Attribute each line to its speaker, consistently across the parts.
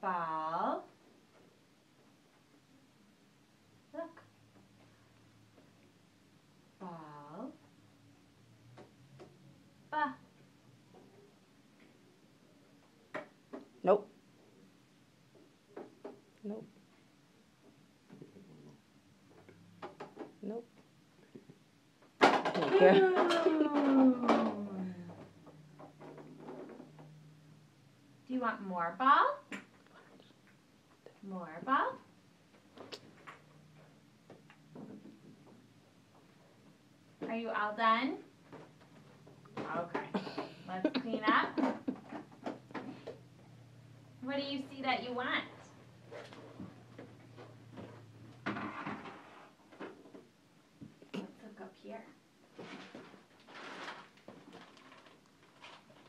Speaker 1: ball. Look. Ball. Ba.
Speaker 2: Nope. Nope. Nope. Okay.
Speaker 1: Do you want more ball? More ball? Are you all done? Okay. Let's clean up. What do you see that you want? Let's look up here.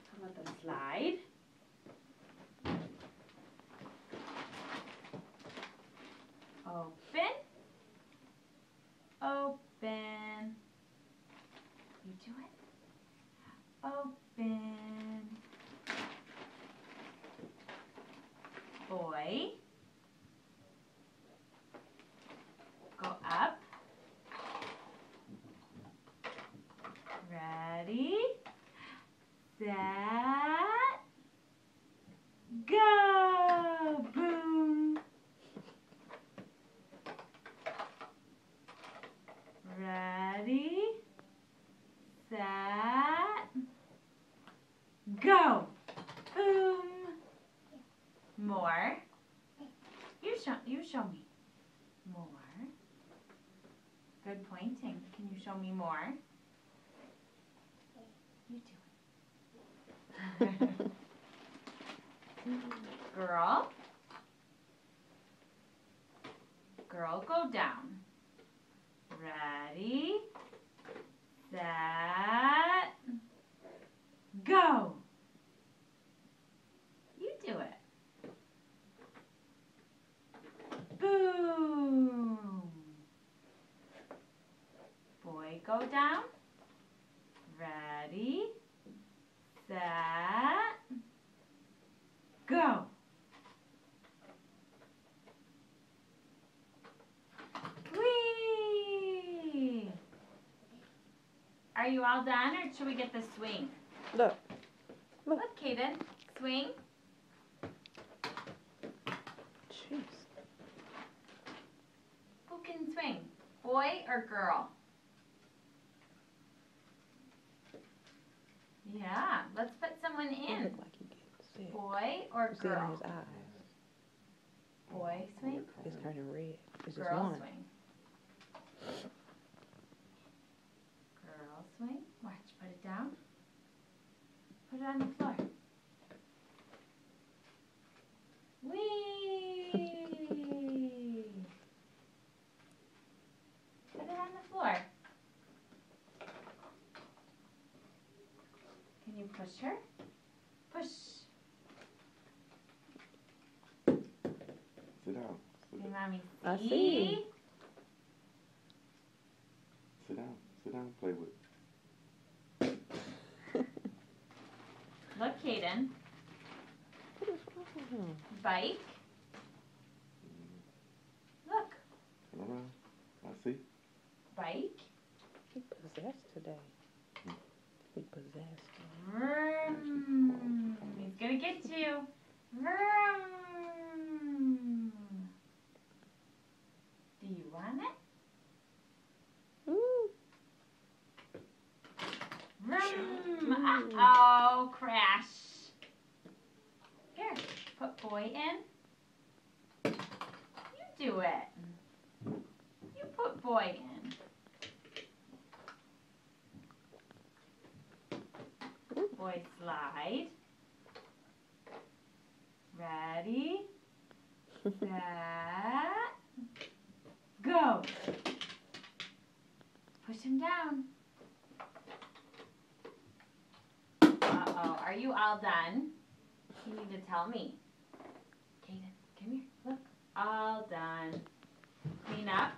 Speaker 1: How about the slide? Open. Open. You do it. Open. Boy. Go up. Ready. Set. Go. Boom. Ready. Set. Go. Boom. More. You show me. More. Good pointing. Can you show me more? You do it. Girl. Girl, go down. Ready. Set. Go. You do it. Boom. Boy, go down. Ready. Set. Go. Whee! Are you all done, or should we get the swing?
Speaker 2: Look.
Speaker 1: Look, Kaden. Swing.
Speaker 2: Jeez.
Speaker 1: Who can swing? Boy or girl? Yeah, let's put someone
Speaker 2: He
Speaker 1: in.
Speaker 2: look like he getting sick.
Speaker 1: Boy or
Speaker 2: See it in
Speaker 1: girl?
Speaker 2: his eyes.
Speaker 1: Boy swing.
Speaker 2: It's turning red. It's just
Speaker 1: Girl
Speaker 2: one.
Speaker 1: swing. Girl swing. Watch, put it down. Put it on the floor. Whee! Put it on the floor. Can you push her? Push.
Speaker 3: Sit down.
Speaker 1: Can mommy see?
Speaker 2: I see.
Speaker 3: Sit down. Sit down. Play with it.
Speaker 1: Look, Kaden.
Speaker 2: What is wrong with him?
Speaker 1: Bike. Look.
Speaker 3: Turn around. I see.
Speaker 1: Bike.
Speaker 2: He possessed today. He possessed.
Speaker 1: Vroom. He's gonna get you. Vroom. Do you want it?
Speaker 2: Ooh.
Speaker 1: Vroom. Uh-oh, crash. Here, put boy in. You do it. You put boy in. Boy slide. Ready, set, go. Push him down. Uh-oh, are you all done? You need to tell me. Kaden, come here, look. All done. Clean up.